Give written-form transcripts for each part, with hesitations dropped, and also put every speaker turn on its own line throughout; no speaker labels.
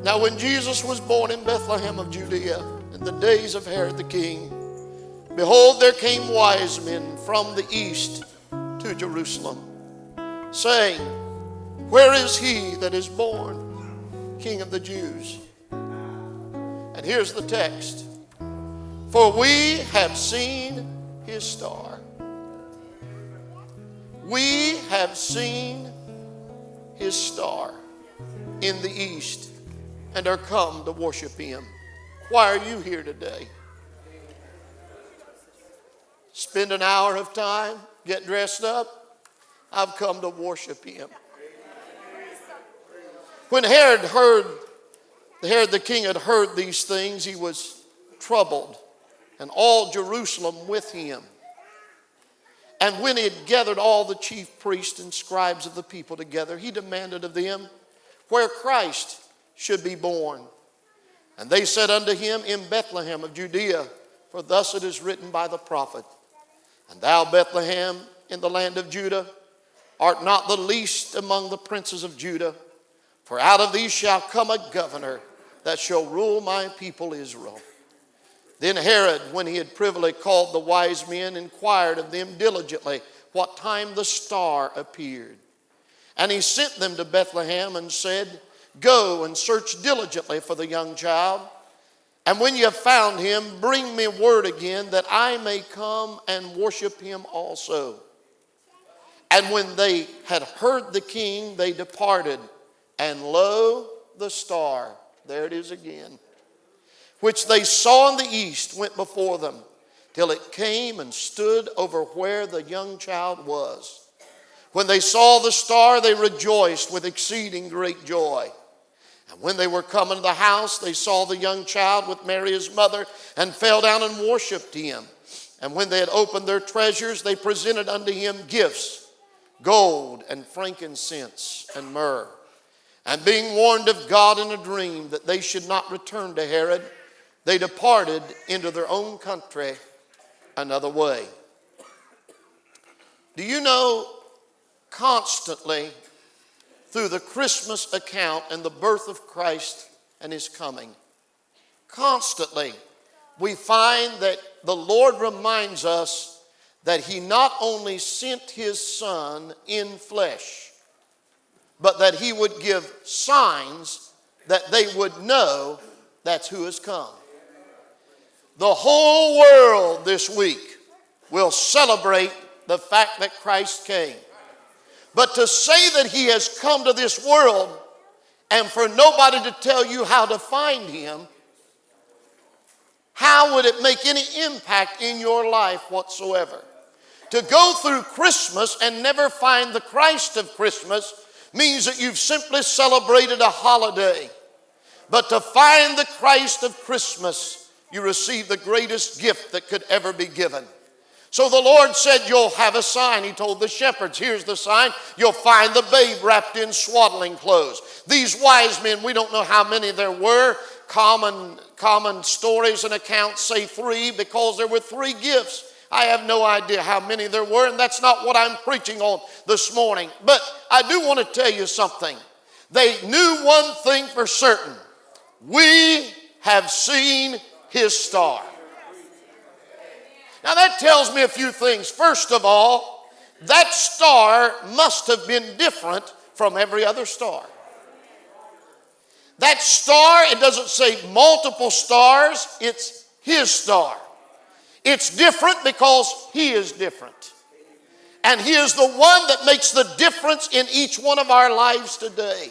Now when Jesus was born in Bethlehem of Judea in the days of Herod the king, behold, there came wise men from the east to Jerusalem, saying, where is he that is born King of the Jews? And here's the text. For we have seen his star. We have seen his star in the east and are come to worship him. Why are you here today? Spend an hour of time, get dressed up. I've come to worship him. When Herod the king had heard these things, he was troubled, and all Jerusalem with him. And when he had gathered all the chief priests and scribes of the people together, he demanded of them where Christ should be born. And they said unto him, in Bethlehem of Judea, for thus it is written by the prophet, and thou, Bethlehem, in the land of Judah, art not the least among the princes of Judah, for out of thee shall come a governor that shall rule my people Israel. Then Herod, when he had privily called the wise men, inquired of them diligently what time the star appeared. And he sent them to Bethlehem and said, go and search diligently for the young child. And when you have found him, bring me word again that I may come and worship him also. And when they had heard the king, they departed. And lo, the star, there it is again, which they saw in the east went before them, till it came and stood over where the young child was. When they saw the star, they rejoiced with exceeding great joy. And when they were come into the house, they saw the young child with Mary his mother, and fell down and worshipped him. And when they had opened their treasures, they presented unto him gifts, gold and frankincense and myrrh. And being warned of God in a dream that they should not return to Herod, they departed into their own country another way. Do you know, constantly through the Christmas account and the birth of Christ and his coming, constantly we find that the Lord reminds us that he not only sent his Son in flesh, but that he would give signs that they would know that's who has come. The whole world this week will celebrate the fact that Christ came. But to say that he has come to this world and for nobody to tell you how to find him, how would it make any impact in your life whatsoever? To go through Christmas and never find the Christ of Christmas means that you've simply celebrated a holiday. But to find the Christ of Christmas, you receive the greatest gift that could ever be given. So the Lord said, you'll have a sign. He told the shepherds, here's the sign. You'll find the babe wrapped in swaddling clothes. These wise men, we don't know how many there were. Common stories and accounts say 3 because there were 3 gifts. I have no idea how many there were, and that's not what I'm preaching on this morning. But I do want to tell you something. They knew one thing for certain. We have seen his star. Now that tells me a few things. First of all, that star must have been different from every other star. That star, it doesn't say multiple stars, it's his star. It's different because he is different. And he is the one that makes the difference in each one of our lives today.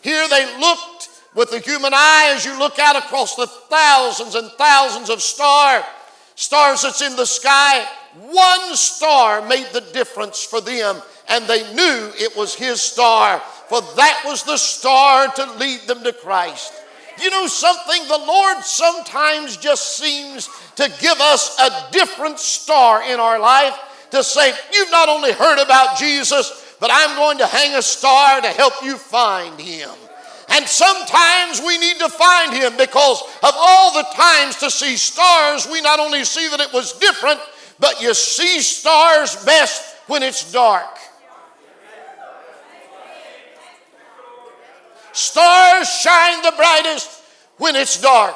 Here they looked with the human eye as you look out across the thousands and thousands of stars that's in the sky. One star made the difference for them, and they knew it was his star, for that was the star to lead them to Christ. You know something? The Lord sometimes just seems to give us a different star in our life to say, you've not only heard about Jesus, but I'm going to hang a star to help you find him. And sometimes we need to find him because of all the times to see stars, we not only see that it was different, but you see stars best when it's dark. Stars shine the brightest when it's dark.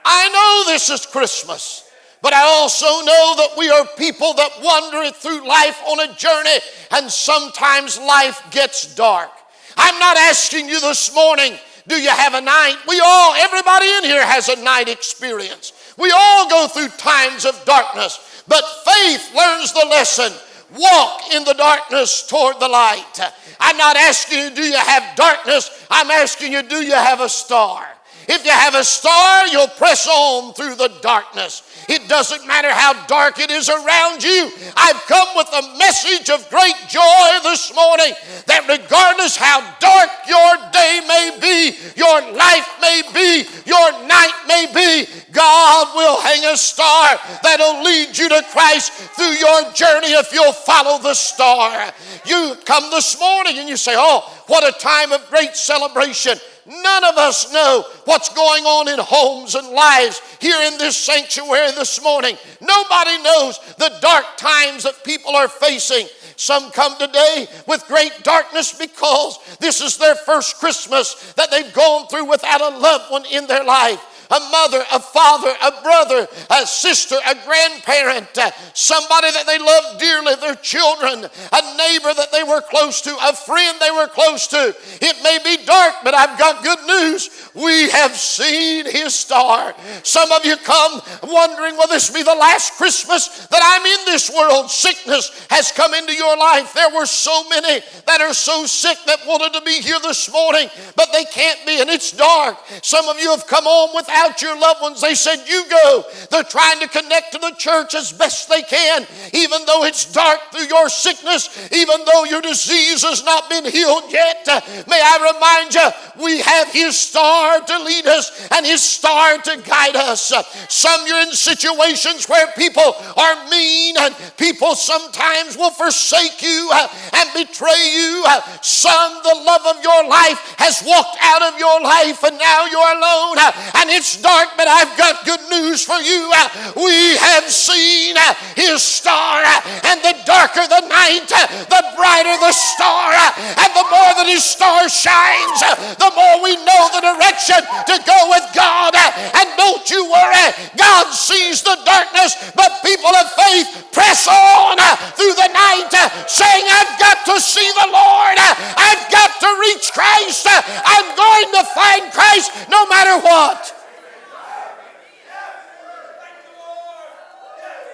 I know this is Christmas, but I also know that we are people that wander through life on a journey, and sometimes life gets dark. I'm not asking you this morning, do you have a night? Everybody in here has a night experience. We all go through times of darkness, but faith learns the lesson. Walk in the darkness toward the light. I'm not asking you, do you have darkness? I'm asking you, do you have a star? If you have a star, you'll press on through the darkness. It doesn't matter how dark it is around you. I've come with a message of great joy this morning that regardless how dark your day may be, your life may be, your night may be, God will hang a star that'll lead you to Christ through your journey if you'll follow the star. You come this morning and you say, oh, what a time of great celebration. None of us know what's going on in homes and lives here in this sanctuary this morning. Nobody knows the dark times that people are facing. Some come today with great darkness because this is their first Christmas that they've gone through without a loved one in their life. A mother, a father, a brother, a sister, a grandparent, somebody that they love dearly, their children, a neighbor that they were close to, a friend they were close to. It may be dark, but I've got good news. We have seen His star. Some of you come wondering, will this be the last Christmas that I'm in this world? Sickness has come into your life. There were so many that are so sick that wanted to be here this morning, but they can't be, and it's dark. Some of you have come home without your loved ones. They said, you go. They're trying to connect to the church as best they can, even though it's dark through your sickness, even though your disease has not been healed yet. May I remind you, we have His star to lead us and His star to guide us. Some you're in situations where people are mean and people sometimes will forsake you and betray you. Some, the love of your life has walked out of your life and now you're alone and it's dark, but I've got good news for you. We have seen His star, and the darker the night, the brighter the star, and the more that His star shines, the more we know the direction to go with God. And don't you worry, God sees the darkness, but people of faith press on through the night, saying, I've got to see the Lord, I've got to reach Christ, I'm going to find Christ no matter what.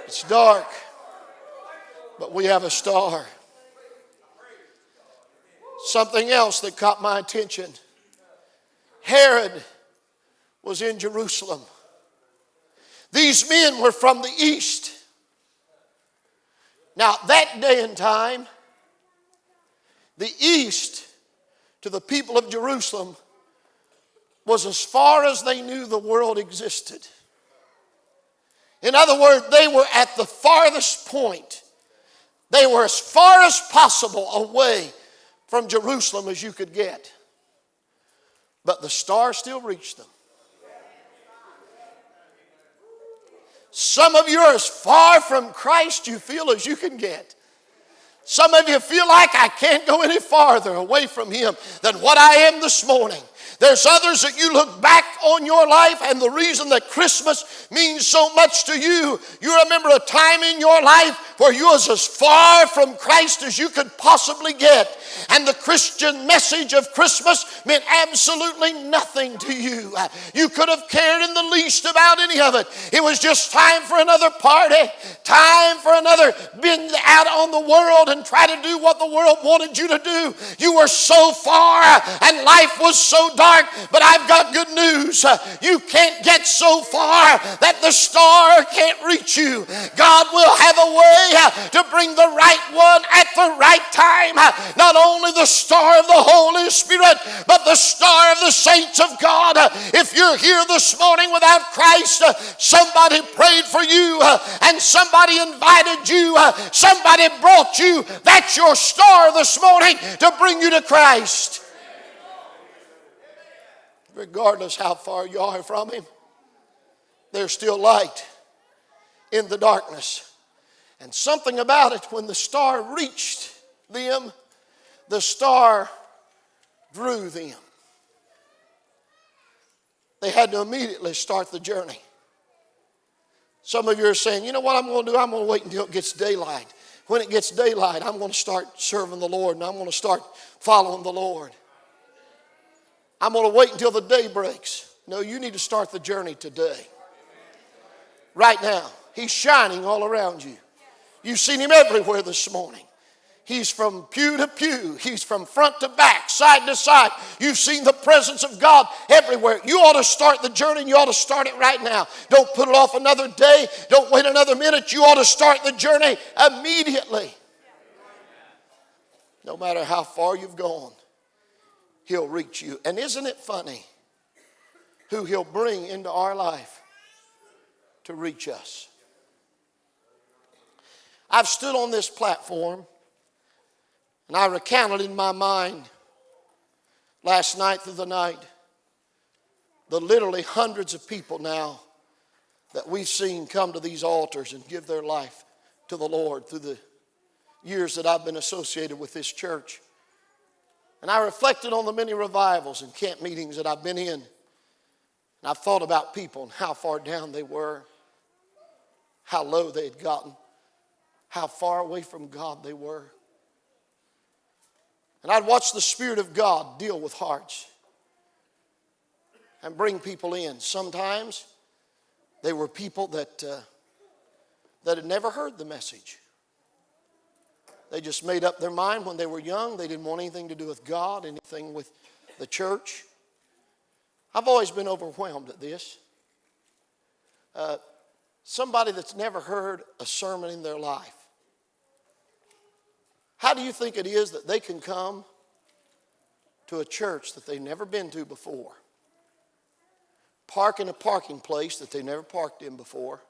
It's dark, but we have a star. Something else that caught my attention. Herod was in Jerusalem. These men were from the east. Now, that day and time, the east to the people of Jerusalem was as far as they knew the world existed. In other words, they were at the farthest point. They were as far as possible away from Jerusalem as you could get. But the star still reached them. Some of you are as far from Christ you feel as you can get. Some of you feel like I can't go any farther away from Him than what I am this morning. There's others that you look back on your life, and the reason that Christmas means so much to you, you remember a time in your life where you was as far from Christ as you could possibly get. And the Christian message of Christmas meant absolutely nothing to you. You could have cared in the least about any of it. It was just time for another party, time for another being out on the world and try to do what the world wanted you to do. You were so far and life was so dark. But I've got good news. You can't get so far that the star can't reach you. God will have a way to bring the right one at the right time. Not only the star of the Holy Spirit, but the star of the saints of God. If you're here this morning without Christ, somebody prayed for you and somebody invited you, somebody brought you. That's your star this morning to bring you to Christ. Regardless how far you are from Him, there's still light in the darkness. And something about it, when the star reached them, the star drew them. They had to immediately start the journey. Some of you are saying, you know what I'm going to do? I'm going to wait until it gets daylight. When it gets daylight, I'm going to start serving the Lord and I'm going to start following the Lord. I'm going to wait until the day breaks. No, you need to start the journey today. Right now. He's shining all around you. You've seen him everywhere this morning. He's from pew to pew. He's from front to back, side to side. You've seen the presence of God everywhere. You ought to start the journey and you ought to start it right now. Don't put it off another day. Don't wait another minute. You ought to start the journey immediately. No matter how far you've gone, he'll reach you. And isn't it funny who he'll bring into our life to reach us? I've stood on this platform and I recounted in my mind last night through the night the literally hundreds of people now that we've seen come to these altars and give their life to the Lord through the years that I've been associated with this church. And I reflected on the many revivals and camp meetings that I've been in. And I've thought about people and how far down they were, how low they had gotten, how far away from God they were. And I'd watch the Spirit of God deal with hearts and bring people in. Sometimes they were people that had never heard the message. They just made up their mind when they were young. They didn't want anything to do with God, anything with the church. I've always been overwhelmed at this. Somebody that's never heard a sermon in their life. How do you think it is that they can come to a church that they've never been to before? Park in a parking place that they've never parked in before.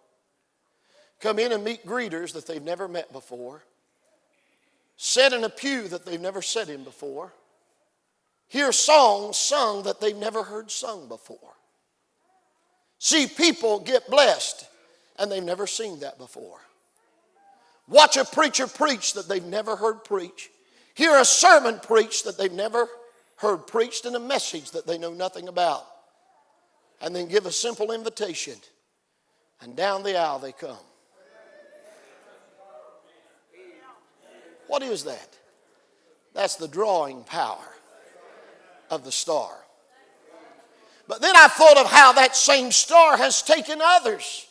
Come in and meet greeters that they've never met before. Sit in a pew that they've never sat in before. Hear songs sung that they've never heard sung before. See people get blessed and they've never seen that before. Watch a preacher preach that they've never heard preach. Hear a sermon preached that they've never heard preached and a message that they know nothing about. And then give a simple invitation. And down the aisle they come. What is that? That's the drawing power of the star. But then I thought of how that same star has taken others.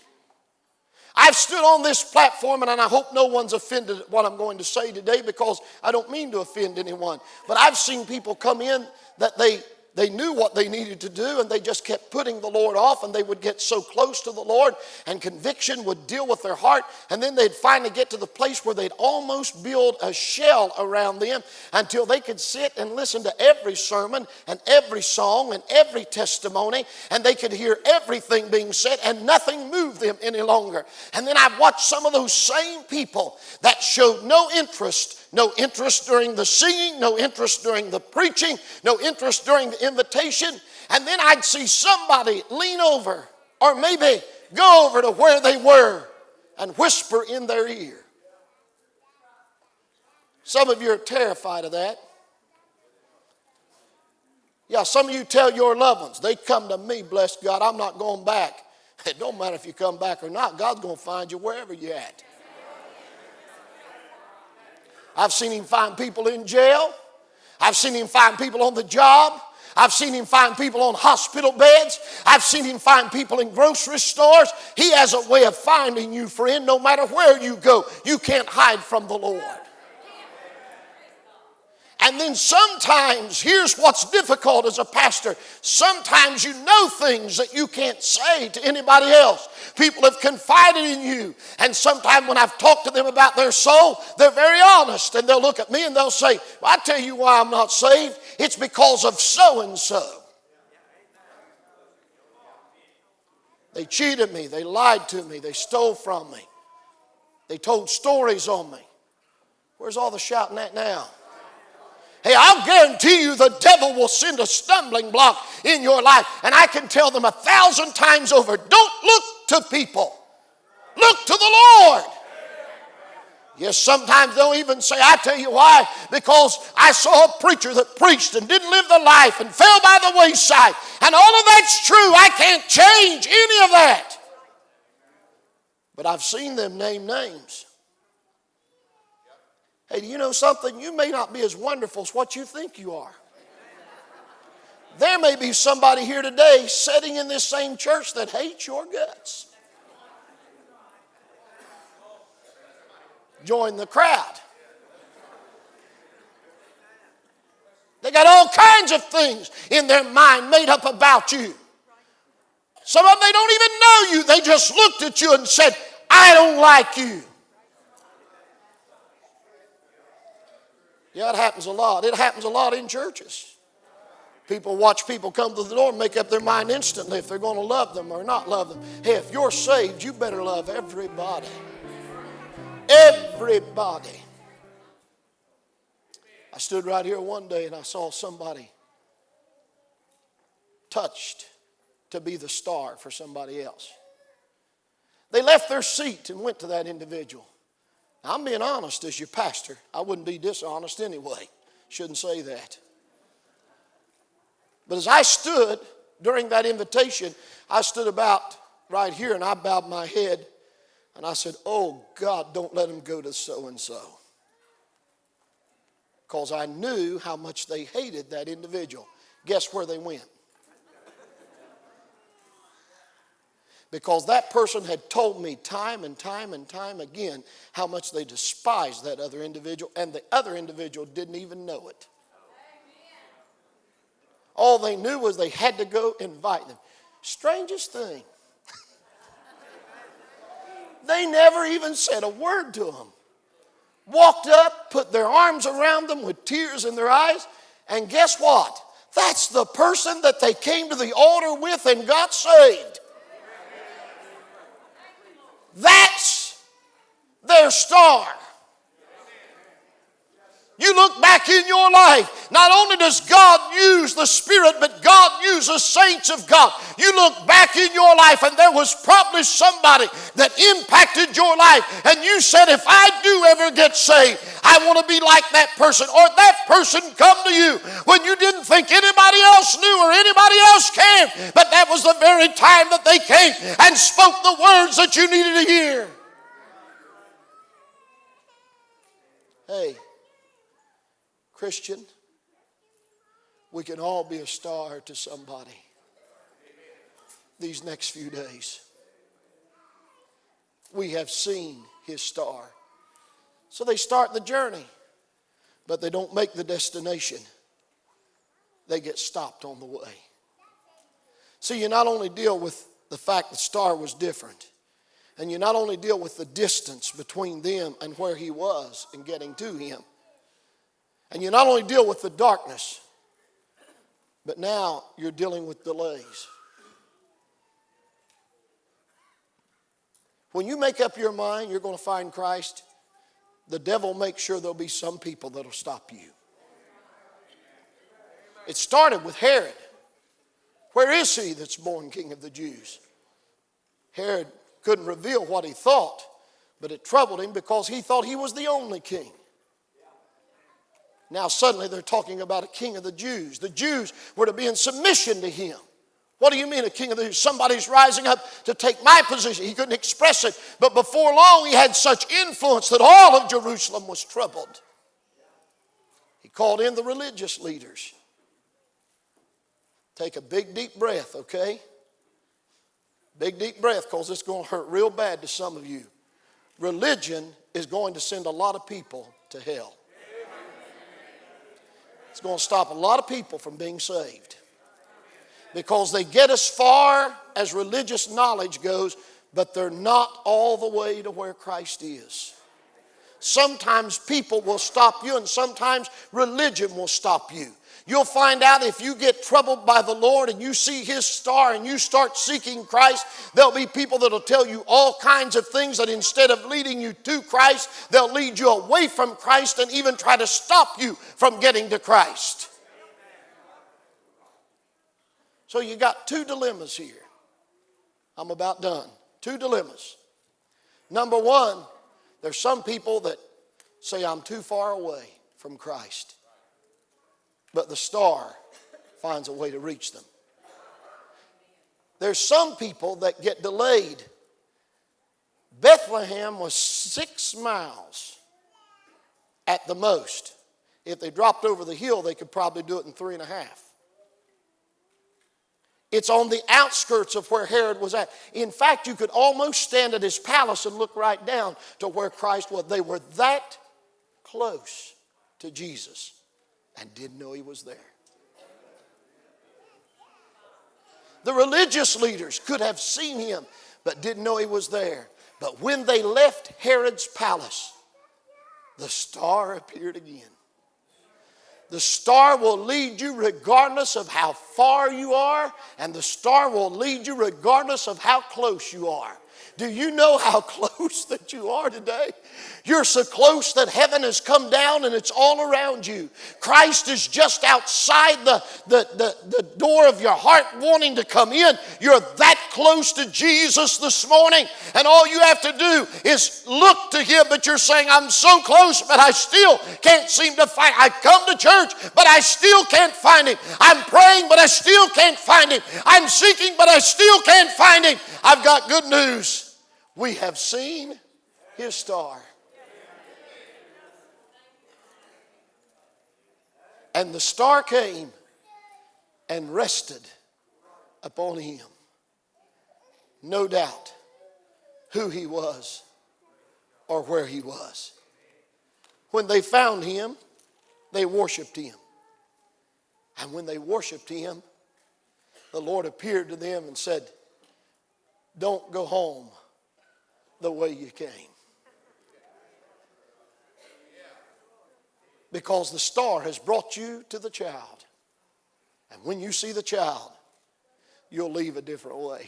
I've stood on this platform, and I hope no one's offended at what I'm going to say today because I don't mean to offend anyone. But I've seen people come in that they knew what they needed to do, and they just kept putting the Lord off, and they would get so close to the Lord, and conviction would deal with their heart, and then they'd finally get to the place where they'd almost build a shell around them until they could sit and listen to every sermon and every song and every testimony, and they could hear everything being said, and nothing moved them any longer. And then I've watched some of those same people that showed no interest during the singing, no interest during the preaching, no interest during the invitation. And then I'd see somebody lean over or maybe go over to where they were and whisper in their ear. Some of you are terrified of that. Yeah, some of you tell your loved ones, they come to me, bless God, I'm not going back. It don't matter if you come back or not. God's going to find you wherever you're at. I've seen him find people in jail. I've seen him find people on the job. I've seen him find people on hospital beds. I've seen him find people in grocery stores. He has a way of finding you, friend. No matter where you go, you can't hide from the Lord. And then sometimes, here's what's difficult as a pastor. Sometimes you know things that you can't say to anybody else. People have confided in you. And sometimes when I've talked to them about their soul, they're very honest. And they'll look at me and they'll say, well, I tell you why I'm not saved. It's because of so-and-so. They cheated me. They lied to me. They stole from me. They told stories on me. Where's all the shouting at now? Hey, I'll guarantee you the devil will send a stumbling block in your life. And I can tell them 1,000 times over, don't look to people. Look to the Lord. Yes, sometimes they'll even say, I tell you why, because I saw a preacher that preached and didn't live the life and fell by the wayside. And all of that's true. I can't change any of that. But I've seen them name names. Hey, do you know something? You may not be as wonderful as what you think you are. There may be somebody here today sitting in this same church that hates your guts. Join the crowd. They got all kinds of things in their mind made up about you. Some of them, they don't even know you. They just looked at you and said, I don't like you. Yeah, it happens a lot. It happens a lot in churches. People watch people come to the door and make up their mind instantly if they're going to love them or not love them. Hey, if you're saved, you better love everybody. Everybody. I stood right here one day and I saw somebody touched to be the star for somebody else. They left their seat and went to that individual. Now, I'm being honest as your pastor. I wouldn't be dishonest anyway. Shouldn't say that. But as I stood during that invitation, I stood about right here and I bowed my head and I said, oh God, don't let him go to so-and-so. Because I knew how much they hated that individual. Guess where they went? Because that person had told me time and time and time again how much they despised that other individual, and the other individual didn't even know it. All they knew was they had to go invite them. Strangest thing. They never even said a word to them. Walked up, put their arms around them with tears in their eyes, and guess what? That's the person that they came to the altar with and got saved. That's their star. You look back in your life, not only does God use the Spirit, but God uses saints of God. You look back in your life and there was probably somebody that impacted your life and you said, if I do ever get saved, I want to be like that person. Or that person come to you when you didn't think anybody else knew or anybody else came, but that was the very time that they came and spoke the words that you needed to hear. Hey, Christian, we can all be a star to somebody these next few days. We have seen his star. So they start the journey, but they don't make the destination. They get stopped on the way. See, you not only deal with the fact the star was different, and you not only deal with the distance between them and where he was in getting to him, and you not only deal with the darkness, but now you're dealing with delays. When you make up your mind you're going to find Christ, the devil makes sure there'll be some people that'll stop you. It started with Herod. Where is he that's born King of the Jews? Herod couldn't reveal what he thought, but it troubled him because he thought he was the only king. Now suddenly they're talking about a king of the Jews. The Jews were to be in submission to him. What do you mean a king of the Jews? Somebody's rising up to take my position. He couldn't express it. But before long he had such influence that all of Jerusalem was troubled. He called in the religious leaders. Take a big deep breath, okay? Big deep breath, because it's going to hurt real bad to some of you. Religion is going to send a lot of people to hell. It's going to stop a lot of people from being saved. Because they get as far as religious knowledge goes, but they're not all the way to where Christ is. Sometimes people will stop you, and sometimes religion will stop you. You'll find out if you get troubled by the Lord and you see his star and you start seeking Christ, there'll be people that'll tell you all kinds of things that instead of leading you to Christ, they'll lead you away from Christ and even try to stop you from getting to Christ. So you got two dilemmas here. I'm about done. Two dilemmas. Number one, there's some people that say, I'm too far away from Christ. But the star finds a way to reach them. There's some people that get delayed. Bethlehem was 6 miles at the most. If they dropped over the hill, they could probably do it in 3.5. It's on the outskirts of where Herod was at. In fact, you could almost stand at his palace and look right down to where Christ was. They were that close to Jesus and didn't know he was there. The religious leaders could have seen him but didn't know he was there. But when they left Herod's palace, the star appeared again. The star will lead you regardless of how far you are, and the star will lead you regardless of how close you are. Do you know how close that you are today? You're so close that heaven has come down and it's all around you. Christ is just outside the door of your heart wanting to come in. You're that close to Jesus this morning, and all you have to do is look to him, but you're saying, I'm so close, but I still can't seem to find him. I come to church, but I still can't find him. I'm praying, but I still can't find him. I'm seeking, but I still can't find him. I've got good news. We have seen his star. And the star came and rested upon him. No doubt who he was or where he was. When they found him, they worshiped him. And when they worshiped him, the Lord appeared to them and said, don't go home the way you came. Because the star has brought you to the child. And when you see the child, you'll leave a different way.